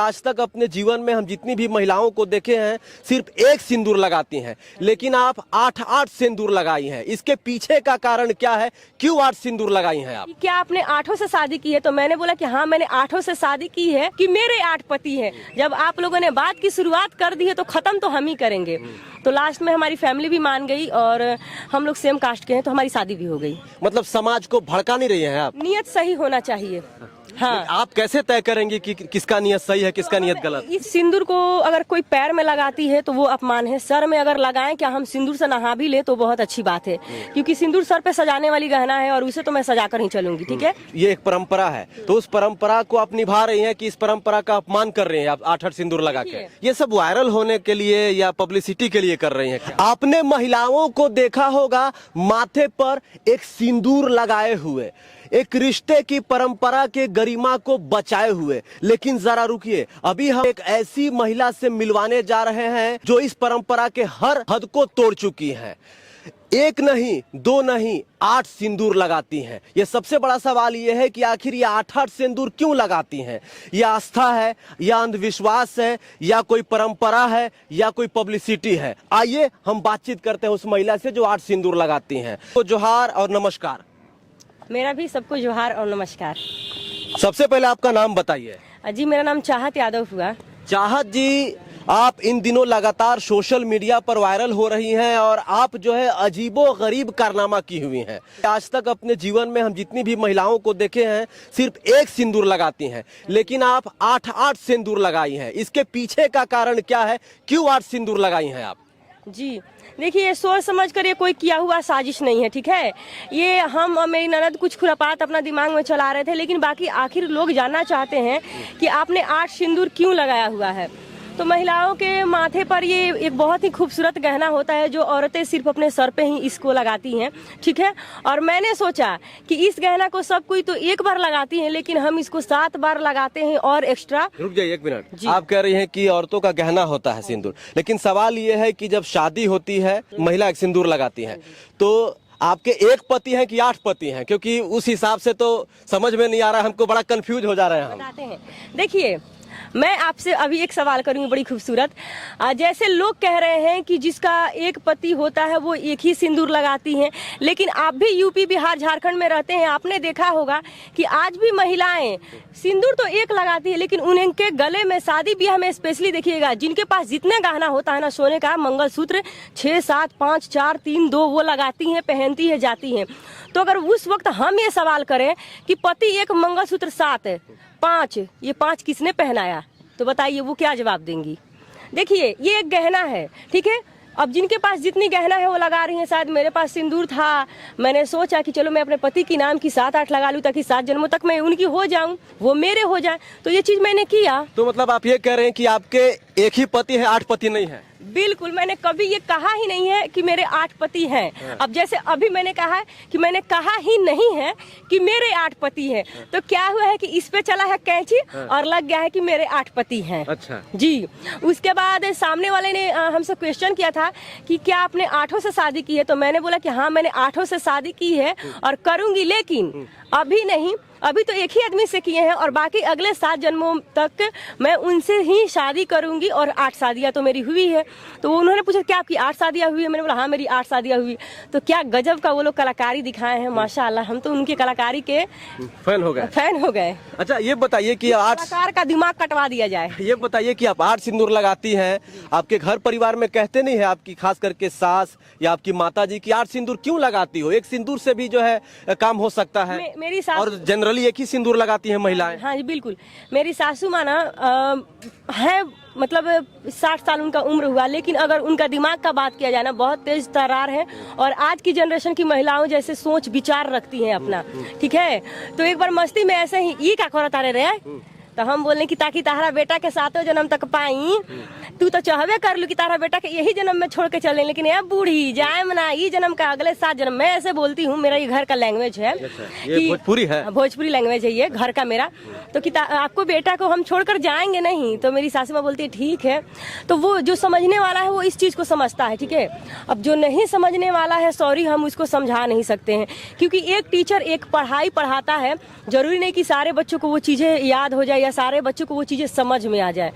आज तक अपने जीवन में हम जितनी भी महिलाओं को देखे हैं सिर्फ एक सिंदूर लगाती हैं, लेकिन आप 8 सिंदूर लगाई हैं। इसके पीछे का कारण क्या है? क्यों 8 सिंदूर लगाई हैं आप? क्या आपने 8 से शादी की है? तो मैंने बोला कि हाँ, मैंने 8 से शादी की है कि मेरे 8 पति हैं। जब आप लोगों ने बात की शुरुआत कर दी है तो खत्म तो हम ही करेंगे। तो लास्ट में हमारी फैमिली भी मान गई और हम लोग सेम कास्ट के हैं तो हमारी शादी भी हो गई। मतलब समाज को भड़का नहीं रही हैं आप? नियत सही होना चाहिए। हाँ, आप कैसे तय करेंगे कि किसका नियत सही है, किसका नियत गलत? इस सिंदूर को अगर कोई पैर में लगाती है तो वो अपमान है। सर में अगर लगाएं, क्या हम सिंदूर से नहा भी ले तो बहुत अच्छी बात है, क्योंकि सिंदूर सर पे सजाने वाली गहना है और उसे तो मैं सजा कर ही चलूंगी। ठीक है, ये एक परंपरा है, तो उस परंपरा को आप निभा रही हैं कि इस परंपरा का अपमान कर रही हैं आप 8 सिंदूर लगा के? ये सब वायरल होने के लिए या पब्लिसिटी के लिए कर रही हैं? आपने महिलाओं को देखा होगा माथे पर एक सिंदूर लगाए हुए, एक रिश्ते की परंपरा के गरिमा को बचाए हुए। लेकिन जरा रुकिए, अभी हम एक ऐसी महिला से मिलवाने जा रहे हैं जो इस परंपरा के हर हद को तोड़ चुकी है। एक नहीं, 2 नहीं, 8 सिंदूर लगाती हैं। ये सबसे बड़ा सवाल ये है कि आखिर ये 8 सिंदूर क्यों लगाती हैं? ये आस्था है या अंधविश्वास है या कोई परंपरा है या कोई पब्लिसिटी है? आइए हम बातचीत करते हैं उस महिला से जो 8 सिंदूर लगाती हैं। तो जोहार और नमस्कार। मेरा भी सबको जोहार और नमस्कार। सबसे पहले आपका नाम बताइए। जी, मेरा नाम चाहत यादव हुआ। चाहत जी, आप इन दिनों लगातार सोशल मीडिया पर वायरल हो रही हैं और आप जो है अजीबो गरीब कारनामा की हुई हैं। आज तक अपने जीवन में हम जितनी भी महिलाओं को देखे हैं सिर्फ एक सिंदूर लगाती हैं, लेकिन आप 8 सिंदूर लगाई हैं। इसके पीछे का कारण क्या है? क्यों 8 सिंदूर लगाई हैं आप? जी देखिए, ये सोच समझ कर ये कोई किया हुआ साजिश नहीं है। ठीक है, ये हम और मेरी ननद कुछ खुरापात अपना दिमाग में चला रहे थे, लेकिन बाकी आखिर लोग जानना चाहते हैं कि आपने 8 सिंदूर क्यों लगाया हुआ है। तो महिलाओं के माथे पर ये एक बहुत ही खूबसूरत गहना होता है जो औरतें सिर्फ अपने सर पे ही इसको लगाती हैं। ठीक है, और मैंने सोचा कि इस गहना को सब कोई तो एक बार लगाती हैं, लेकिन हम इसको 7 बार लगाते हैं और एक्स्ट्रा। रुक जाइए 1 मिनट। आप कह रही हैं कि औरतों का गहना होता है सिंदूर, लेकिन सवाल ये है कि जब शादी होती है महिला एक सिंदूर लगाती है, तो आपके एक पति हैं कि 8 पति हैं? क्योंकि उस हिसाब से तो समझ में नहीं आ रहा, हमको बड़ा कंफ्यूज हो जा रहे हैं हम। बताते हैं। देखिए, मैं आपसे अभी एक सवाल करूंगी बड़ी खूबसूरत। जैसे लोग कह रहे हैं कि जिसका एक पति होता है वो एक ही सिंदूर लगाती हैं, लेकिन आप भी यूपी बिहार झारखंड में रहते हैं, आपने देखा होगा कि आज भी महिलाएं सिंदूर तो एक लगाती है, लेकिन उनके गले में शादी ब्याह में स्पेशली देखिएगा, जिनके पास जितने गहना होता है ना सोने का, मंगलसूत्र 6, 7, 5, 4, 3, 2 वो लगाती हैं, पहनती है, जाती हैं। तो अगर उस वक्त हम ये सवाल करें कि पति एक, मंगलसूत्र 7, 5, ये 5 किसने पहनाया, तो बताइए वो क्या जवाब देंगी? देखिए, ये एक गहना है। ठीक है, अब जिनके पास जितनी गहना है वो लगा रही हैं। शायद मेरे पास सिंदूर था, मैंने सोचा कि चलो मैं अपने पति की नाम की 7-8 लगा लूं ताकि 7 जन्मों तक मैं उनकी हो जाऊं, वो मेरे हो जाए। तो ये चीज मैंने किया। तो मतलब आप ये कह रहे हैं कि आपके एक ही पति है, 8 पति नहीं है? बिल्कुल, मैंने कभी ये कहा ही नहीं है कि मेरे 8 पति हैं। अब जैसे अभी मैंने कहा है कि मैंने कहा ही नहीं है कि मेरे 8 पति हैं, तो क्या हुआ है कि इस पे चला है कैंची और लग गया है कि मेरे 8 पति हैं। अच्छा जी, उसके बाद सामने वाले ने हमसे क्वेश्चन किया था कि क्या आपने 8 से शादी की है? तो मैंने बोला कि हाँ, मैंने 8 से शादी की है और करूंगी, लेकिन अभी नहीं, अभी तो एक ही आदमी से किए हैं और बाकी अगले 7 जन्मों तक मैं उनसे ही शादी करूंगी। और 8 शादियां तो मेरी हुई है। तो उन्होंने पूछा क्या आपकी 8 शादियां हुई है? मैंने बोला हाँ, मेरी 8 शादियां हुई। तो क्या गजब का वो लोग कलाकारी दिखाए हैं, माशाअल्लाह। हम तो उनकी कलाकारी के फैन हो गए। अच्छा, ये बताइए कि 8 कलाकार का दिमाग कटवा दिया जाए। ये बताइए कि आप 8 सिंदूर लगाती हैं, आपके घर परिवार में कहते नहीं है आपकी, खास करके सास या आपकी माता जी की 8 सिंदूर क्यों लगाती हो? एक सिंदूर से भी जो है काम हो सकता है। मेरी सास और जनरली एक ही सिंदूर लगाती हैं महिलाएं। हाँ जी, बिल्कुल। मेरी सासू माँ ना है, मतलब 60 साल उनका उम्र हुआ, लेकिन अगर उनका दिमाग का बात किया जाए ना, बहुत तेज तर्रार है और आज की जनरेशन की महिलाओं जैसे सोच विचार रखती हैं अपना। ठीक है, तो एक बार मस्ती में ऐसे ही ये क्या करता रहे, तो हम बोले कि ताकि तारा बेटा के 7वें जन्म तक पाई, तू तो चाहवे कर लू कि तारा बेटा के यही जन्म में छोड़ के चले, लेकिन ये बूढ़ी जाए मना ये जन्म का अगले 7 जन्म। मैं ऐसे बोलती हूँ, मेरा ये घर का लैंग्वेज है। ये भोजपुरी है? भोजपुरी लैंग्वेज है ये घर का मेरा। तो कि आपको बेटा को हम छोड़कर जाएंगे नहीं? तो मेरी सासू माँ बोलती है ठीक है। तो वो जो समझने वाला है वो इस चीज को समझता है। ठीक है, अब जो नहीं समझने वाला है, सॉरी, हम उसको समझा नहीं सकते हैं, क्योंकि एक टीचर एक पढ़ाई पढ़ाता है, जरूरी नहीं कि सारे बच्चों को वो चीजें याद हो जाए या सारे बच्चों को वो चीजें समझ में आ जाए।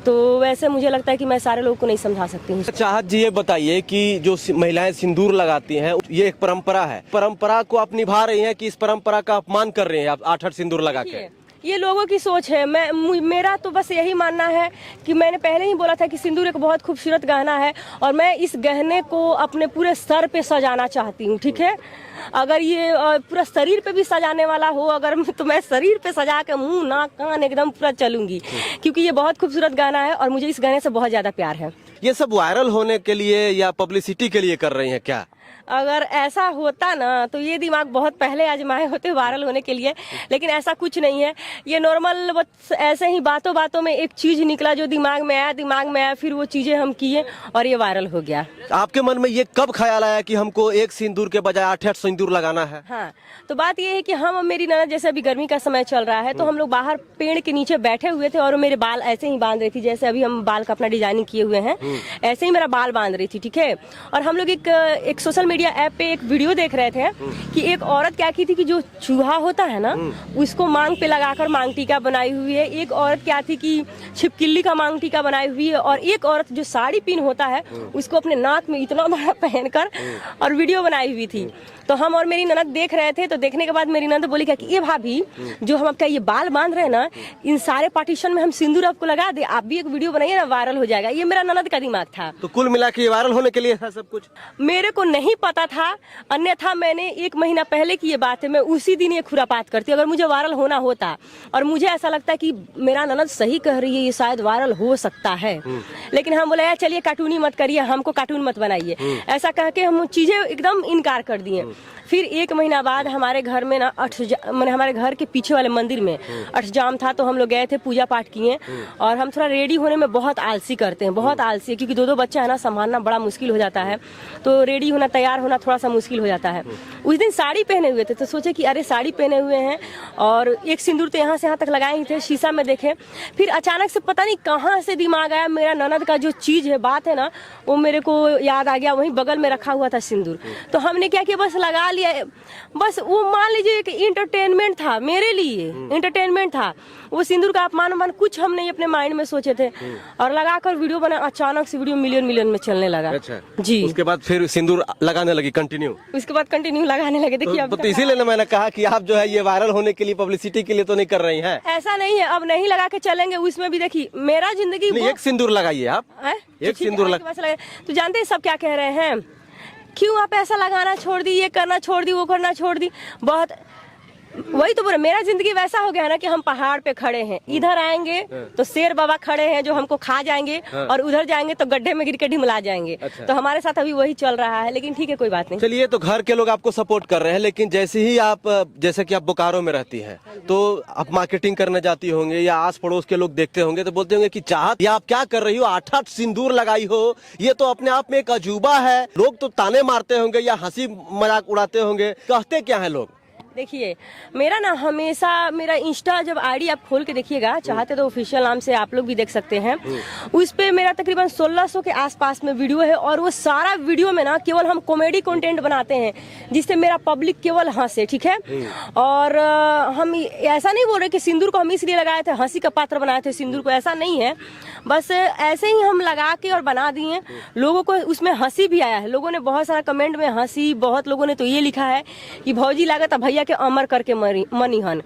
तो वैसे मुझे लगता है कि मैं सारे लोगों को नहीं समझा सकती हूँ। चाहत जी, ये बताइए कि जो महिलाएं सिंदूर लगाती हैं ये एक परंपरा है, परंपरा को आप निभा रही हैं कि इस परंपरा का अपमान कर रही हैं आप 8-8 सिंदूर लगा के? ये लोगों की सोच है। मेरा तो बस यही मानना है कि मैंने पहले ही बोला था कि सिंदूर एक बहुत खूबसूरत गहना है और मैं इस गहने को अपने पूरे सर पे सजाना चाहती हूँ, ठीक है। अगर ये पूरा शरीर पे भी सजाने वाला हो अगर तो मैं शरीर पे सजा के मुंह नाक कान एकदम पूरा चलूंगी, क्योंकि ये बहुत खूबसूरत गाना है और मुझे इस गाने से बहुत ज्यादा प्यार है। ये सब वायरल होने के लिए या पब्लिसिटी के लिए कर रही हैं क्या? अगर ऐसा होता ना तो ये दिमाग बहुत पहले आजमाए होते वायरल होने के लिए, लेकिन ऐसा कुछ नहीं है। ये नॉर्मल बस ऐसे ही बातों बातों में एक चीज निकला जो दिमाग में आया, फिर वो चीजें हम किए और ये वायरल हो गया। आपके मन में ये कब ख्याल आया कि हमको एक सिंदूर के बजाय 8-8 सिंदूर लगाना है? हाँ, तो बात ये है कि हम मेरी ननद, जैसे अभी गर्मी का समय चल रहा है तो हम लोग बाहर पेड़ के नीचे बैठे हुए थे और मेरे बाल ऐसे ही बांध रही थी, जैसे अभी हम बाल का अपना डिजाइनिंग किए हुए हैं ऐसे ही मेरा बाल बांध रही थी, ठीक है। और हम लोग एक सोशल मीडिया ऐप पे एक वीडियो देख रहे थे कि एक औरत क्या की थी कि जो चूहा होता है ना उसको मांग पे लगाकर मांग टीका बनाई हुई है। एक औरत क्या थी कि छिपकिली का मांग टीका बनाई हुई है और एक औरत जो साड़ी पिन होता है उसको अपने नाक में इतना बड़ा पहनकर और वीडियो बनाई हुई थी। तो हम और मेरी ननद देख रहे थे, तो देखने के बाद मेरी ननद बोली क्या कि ये भाभी जो हम आपका ये बाल बांध रहे हैं ना, इन सारे पार्टीशन में हम सिंदूर आपको लगा दे, आप भी एक वीडियो बनाइए ना, वायरल हो जाएगा। ये मेरा ननद का दिमाग था। तो कुल मिला के ये वायरल होने के लिए था सब कुछ? मेरे को नहीं पता था, अन्यथा मैंने 1 महीना पहले की ये बात है, मैं उसी दिन ये खुरापात करती। अगर मुझे वायरल होना होता और मुझे ऐसा लगता है कि मेरा ननद सही कह रही है, ये शायद वायरल हो सकता है, लेकिन हम बोले यार चलिए कार्टूनी मत करिए, हमको कार्टून मत बनाइए, ऐसा कह के हम चीजें एकदम इनकार कर दिए। फिर 1 महीना बाद हमारे घर में ना मैंने हमारे घर के पीछे वाले मंदिर में अष्टजाम था, तो हम लोग गए थे, पूजा पाठ किए। और हम थोड़ा रेडी होने में बहुत आलसी करते हैं, बहुत आलसी है, क्योंकि 2-2 बच्चा है ना, संभालना बड़ा मुश्किल हो जाता है, तो रेडी होना, तैयार होना थोड़ा सा मुश्किल हो जाता है। उस दिन साड़ी पहने हुए थे तो सोचे कि अरे साड़ी पहने हुए हैं और एक सिंदूर तो यहाँ से यहाँ तक लगाए ही थे, शीशा में देखे। फिर अचानक से पता नहीं कहाँ से दिमाग आया, मेरा ननद का जो चीज है, बात है ना, वो मेरे को याद आ गया। वहीं बगल में रखा हुआ था सिंदूर, तो हमने क्या किया, बस लगा लिया। बस वो मान लीजिए एक इंटरटेनमेंट था, मेरे लिए इंटरटेनमेंट था। वो सिंदूर का अपमान कुछ हम नहीं अपने माइंड में सोचे थे और लगाकर वीडियो बना। अचानक से वीडियो मिलियन में चलने लगा। अच्छा जी। उसके बाद फिर सिंदूर लगाने लगी कंटिन्यू? उसके बाद कंटिन्यू लगाने लगे। देखिए अब तो इसीलिए मैंने कहा कि आप जो है ये वायरल होने के लिए, पब्लिसिटी के लिए तो नहीं कर रही हैं। ऐसा नहीं है, अब नहीं लगा के चलेंगे। उसमें भी देखिए मेरा जिंदगी एक सिंदूर लगाइए आप, एक सिंदूर तो जानते हैं सब क्या कह रहे हैं, क्यों आप ऐसा लगाना छोड़ दी, ये करना छोड़ दी, वो करना छोड़ दी। बहुत वही तो बोले, मेरा जिंदगी वैसा हो गया ना कि हम पहाड़ पे खड़े हैं, इधर आएंगे तो शेर बाबा खड़े हैं जो हमको खा जाएंगे, और उधर जाएंगे तो गड्ढे में गिर के ढिमला जाएंगे। अच्छा। तो हमारे साथ अभी वही चल रहा है, लेकिन ठीक है, कोई बात नहीं। चलिए, तो घर के लोग आपको सपोर्ट कर रहे हैं, लेकिन जैसे ही आप, जैसे कि आप बोकारो में रहती हैं, तो आप मार्केटिंग करने जाती होंगे या आस पड़ोस के लोग देखते होंगे तो बोलते होंगे कि चाहत, या आप क्या कर रही हो, 8-8 सिंदूर लगाई हो, ये तो अपने आप में एक अजूबा है। लोग तो ताने मारते होंगे या हंसी मजाक उड़ाते होंगे, कहते क्या है लोग? देखिए मेरा ना हमेशा, मेरा इंस्टा जब आईडी आप खोल के देखिएगा, चाहते तो ऑफिशियल नाम से आप लोग भी देख सकते हैं, उस पे मेरा तकरीबन 1600 के आसपास में वीडियो है। और वो सारा वीडियो में ना केवल हम कॉमेडी कंटेंट बनाते हैं जिससे मेरा पब्लिक केवल हंसे, ठीक है। और हम ऐसा नहीं बोल रहे कि सिंदूर को हम इसलिए लगाए थे, हंसी का पात्र बनाए थे सिंदूर को, ऐसा नहीं है। बस ऐसे ही हम लगा के और बना दिए। लोगों को उसमें हंसी भी आया है, लोगों ने बहुत सारा कमेंट में हंसी, बहुत लोगों ने तो ये लिखा है कि भौजी लागत भैया के अमर करके मनीहन,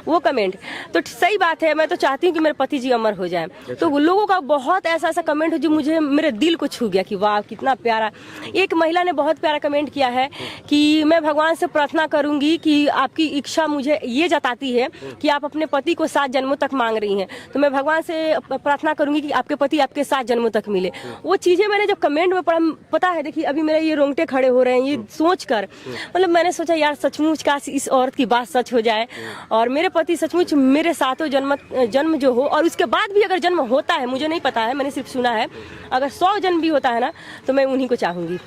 वो कमेंट तो सही बात है। मैं तो चाहती हूँ कि मेरे पति जी अमर हो जाएं। तो लोगों का बहुत ऐसा कमेंट जो मुझे, मेरे दिल को छू गया कि वाह कितना प्यारा। एक महिला ने बहुत प्यारा कमेंट किया है कि मैं भगवान से प्रार्थना करूंगी कि आपकी इच्छा मुझे ये जताती है कि आप अपने पति को 7 जन्मों तक मांग रही हैं, तो मैं भगवान से प्रार्थना करूंगी कि आपके पति आपके 7 जन्मों तक मिले। वो चीजें मैंने जब कमेंट में पढ़ा, पता है देखिए अभी मेरे ये रोंगटे खड़े हो रहे हैं ये सोच कर। मतलब मैंने सोचा यार सचमुच काश इस औरत की बात सच हो जाए और मेरे पति सचमुच मेरे 7 जन्म जो हो, और उसके बाद भी अगर जन्म होता है, मुझे नहीं पता है, मैंने सिर्फ सुना है, अगर 100 जन्म भी होता है ना तो मैं उन्हीं को चाहूंगी।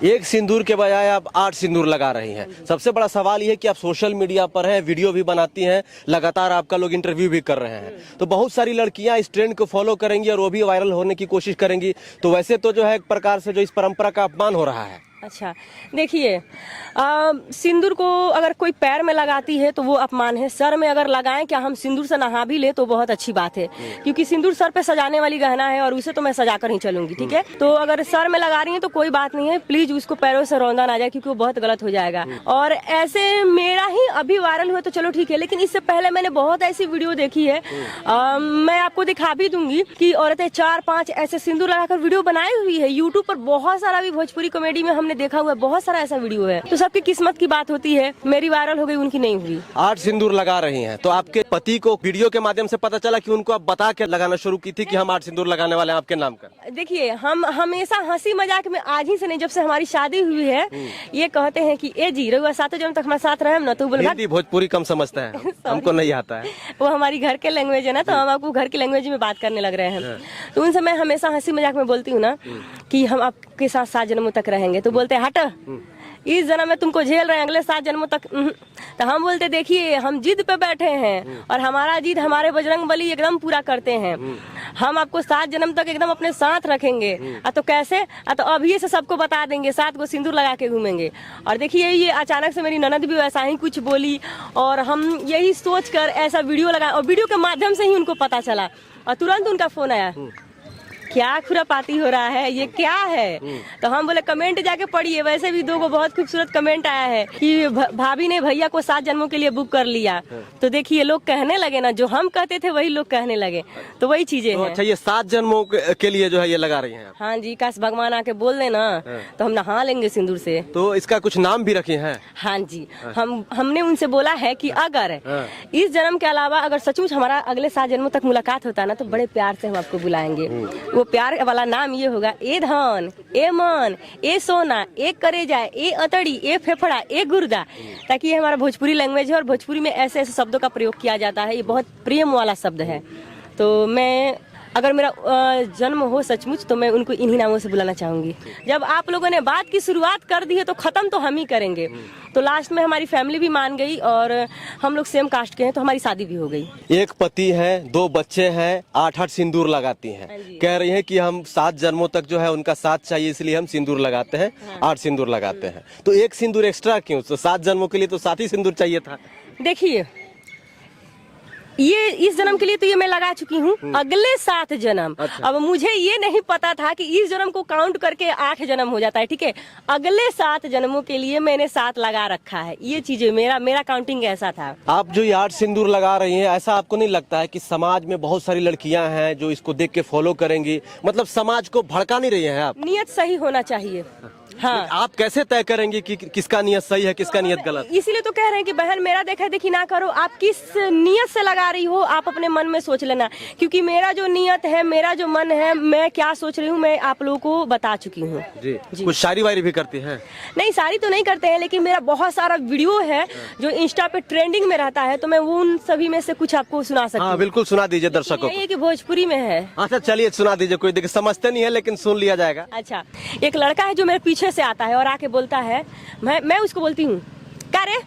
एक सिंदूर के बजाय आप 8 सिंदूर लगा रही हैं। सबसे बड़ा सवाल यह है कि आप सोशल मीडिया पर हैं, वीडियो भी बनाती हैं, लगातार आपका लोग इंटरव्यू भी कर रहे हैं, तो बहुत सारी लड़कियां इस ट्रेंड को फॉलो करेंगी और वो भी वायरल होने की कोशिश करेंगी। तो वैसे तो जो है एक प्रकार से जो इस परंपरा का अपमान हो रहा है। अच्छा, देखिए, सिंदूर को अगर कोई पैर में लगाती है तो वो अपमान है। सर में अगर लगाएं, क्या हम सिंदूर से नहा भी ले तो बहुत अच्छी बात है, क्योंकि सिंदूर सर पे सजाने वाली गहना है और उसे तो मैं सजा कर ही चलूंगी, ठीक है। तो अगर सर में लगा रही है तो कोई बात नहीं है, प्लीज उसको पैरों से रौंदा ना जाए, क्योंकि वो बहुत गलत हो जाएगा। और ऐसे मेरा ही अभी वायरल हुआ तो चलो ठीक है, लेकिन इससे पहले मैंने बहुत ऐसी वीडियो देखी है, मैं आपको दिखा भी दूंगी कि औरतें 4-5 ऐसे सिंदूर लगाकर वीडियो बनाई हुई है। यूट्यूब पर बहुत सारा भी भोजपुरी कॉमेडी में हमने देखा हुआ है, बहुत सारा ऐसा वीडियो है। तो सबकी किस्मत की बात होती है, मेरी वायरल हो गई, उनकी नहीं हुई। 8 सिंदूर लगा रही हैं, तो आपके पति को वीडियो के माध्यम से पता चला कि उनको आप बता के लगाना शुरू की थी कि हम 8 सिंदूर लगाने वाले हैं आपके नाम का? देखिए, हम हमेशा हंसी मजाक में, आज ही से नहीं, जब से हमारी शादी हुई है, ये कहते हैं कि ए जी रहुआ 7 जन्म तक हमारे साथ रहे ना, तो बोले हिंदी भोजपुरी कम समझता है, हमको नहीं आता है। वो हमारी घर के लैंग्वेज है ना, तो हम आपको घर की लैंग्वेज में बात करने लग रहे हैं। तो उनसे मैं हमेशा हंसी मजाक में बोलती हूँ ना कि हम आपके साथ 7 जन्मों तक रहेंगे, तो बोलते हैं हट, इस जन्म में तुमको झेल रहे हैं, अगले 7 जन्मों तक। तो हम बोलते देखिए, हम जिद पे बैठे हैं और हमारा जिद हमारे बजरंग बली एकदम पूरा करते हैं। हम आपको 7 जन्म तक एकदम अपने साथ रखेंगे। तो कैसे? तो अभी से सबको बता देंगे, 7 को सिंदूर लगा के घूमेंगे। और देखिए, ये अचानक से मेरी ननद भी वैसा ही कुछ बोली और हम यही सोच कर ऐसा वीडियो लगा, और वीडियो के माध्यम से ही उनको पता चला और तुरंत उनका फोन आया, क्या खुरापाती हो रहा है, ये क्या है? तो हम बोले कमेंट जाके पढ़िए। वैसे भी 2 बहुत खूबसूरत कमेंट आया है कि भाभी ने भैया को 7 जन्मों के लिए बुक कर लिया। तो देखिए, लोग कहने लगे ना, जो हम कहते थे वही लोग कहने लगे, तो वही चीजें हैं। अच्छा, ये 7 जन्मों के लिए जो है ये लगा रही हैं आप? हाँ जी, काश भगवान आके बोल देना तो हम नहा लेंगे सिंदूर से। तो इसका कुछ नाम भी रखे हैं? हाँ जी, हमने उनसे बोला है कि अगर इस जन्म के अलावा अगर सचमुच हमारा अगले 7 जन्मों तक मुलाकात होता ना, तो बड़े प्यार से हम आपको बुलाएंगे। वो प्यार वाला नाम ये होगा, ए धन, ए मन, ए सोना, ए करेजा, ए अतड़ी, ए फेफड़ा, ए गुर्दा, ताकि ये हमारा भोजपुरी लैंग्वेज है और भोजपुरी में ऐसे ऐसे शब्दों का प्रयोग किया जाता है। ये बहुत प्रेम वाला शब्द है। तो मैं, अगर मेरा जन्म हो सचमुच, तो मैं उनको इन्हीं नामों से बुलाना चाहूंगी। जब आप लोगों ने बात की शुरुआत कर दी है तो खत्म तो हम ही करेंगे। तो लास्ट में हमारी फैमिली भी मान गई और हम लोग सेम कास्ट के हैं, तो हमारी शादी भी हो गई। एक पति है, 2 बच्चे हैं, 8-8 सिंदूर लगाती हैं। कह रही हैं कि हम 7 जन्मों तक जो है उनका साथ चाहिए, इसलिए हम सिंदूर लगाते हैं। 8 सिंदूर लगाते हैं, तो 1 सिंदूर एक्स्ट्रा क्यों? तो 7 जन्मों के लिए तो 7 ही सिंदूर चाहिए था। देखिए, ये इस जन्म के लिए तो ये मैं लगा चुकी हूँ, अगले 7 जन्म। अच्छा। अब मुझे ये नहीं पता था कि इस जन्म को काउंट करके 8 जन्म हो जाता है, ठीक है। अगले 7 जन्मों के लिए मैंने 7 लगा रखा है। ये चीजें मेरा काउंटिंग ऐसा था। आप जो ये 8 सिंदूर लगा रही हैं, ऐसा आपको नहीं लगता है कि समाज में बहुत सारी लड़कियां हैं जो इसको देख के फॉलो करेंगी? मतलब समाज को भड़का नहीं रही हैं आप? नियत सही होना चाहिए। हाँ, आप कैसे तय करेंगे कि किसका नियत सही है, किसका नियत गलत? इसीलिए तो कह रहे हैं कि बहन, मेरा देखा देखी ना करो। आप किस नियत से लगा रही हो, आप अपने मन में सोच लेना, क्योंकि मेरा जो नियत है, मेरा जो मन है, मैं क्या सोच रही हूँ, मैं आप लोगों को बता चुकी हूँ। जी। कुछ शायरी वायरी भी करती हैं? नहीं, शायरी तो नहीं करते हैं, लेकिन मेरा बहुत सारा वीडियो है जो इंस्टा पे ट्रेंडिंग में रहता है, तो मैं उन सभी में से कुछ आपको सुना सकती हूँ। हाँ, बिल्कुल सुना दीजिए दर्शकों को। ये कि भोजपुरी में है। अच्छा, चलिए सुना दीजिए। कोई देखिए समझते नहीं है, लेकिन सुन लिया जाएगा। अच्छा, एक लड़का है जो मेरे पीछे से आता है और आके बोलता है, मैं उसको बोलती हूँ, क्या रे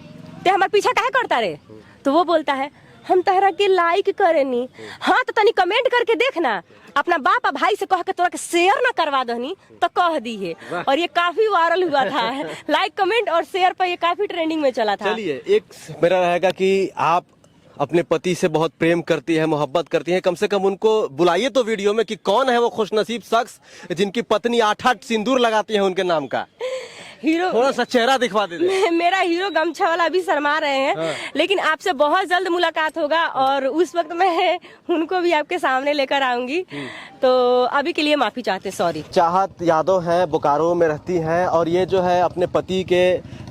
ते हमारे पीछा काहे करता रे? तो वो बोलता है, हम तहरा के लाइक करेनी। हाँ, तो तनी कमेंट करके देखना, अपना बाप और भाई से कह के तोरा के शेयर ना करवा दहनी तो कह दी है। और ये काफी वायरल हुआ था। लाइक, कमेंट और शेयर पर ये काफी ट्रेंडिंग में चला था। चलिए, एक मेरा रहेगा कि आप अपने पति से बहुत प्रेम करती है, मोहब्बत करती है, कम से कम उनको बुलाइए तो वीडियो में कि कौन है वो खुशनसीब शख्स जिनकी पत्नी 8-8 सिंदूर लगाती है उनके नाम का। हीरो, थोड़ा सा चेहरा दिखवा दे। मेरा हीरो गमछा वाला अभी शर्मा रहे हैं। हाँ। लेकिन आपसे बहुत जल्द मुलाकात होगा और उस वक्त मैं उनको भी आपके सामने लेकर आऊंगी। तो अभी के लिए माफी चाहते, सॉरी। चाहत यादव है, बोकारो में रहती हैं और ये जो है अपने पति के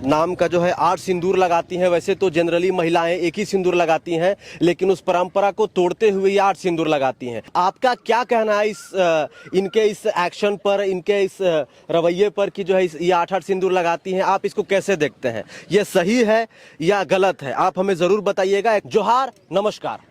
नाम का जो है 8 सिंदूर लगाती हैं। वैसे तो जनरली महिलाएं 1 ही सिंदूर लगाती हैं, लेकिन उस परंपरा को तोड़ते हुए ये 8 सिंदूर लगाती हैं। आपका क्या कहना है इनके इस एक्शन पर, इनके इस रवैये पर कि जो है ये 8-8 सिंदूर लगाती हैं? आप इसको कैसे देखते हैं? ये सही है या गलत है? आप हमें जरूर बताइएगा। जोहार, नमस्कार।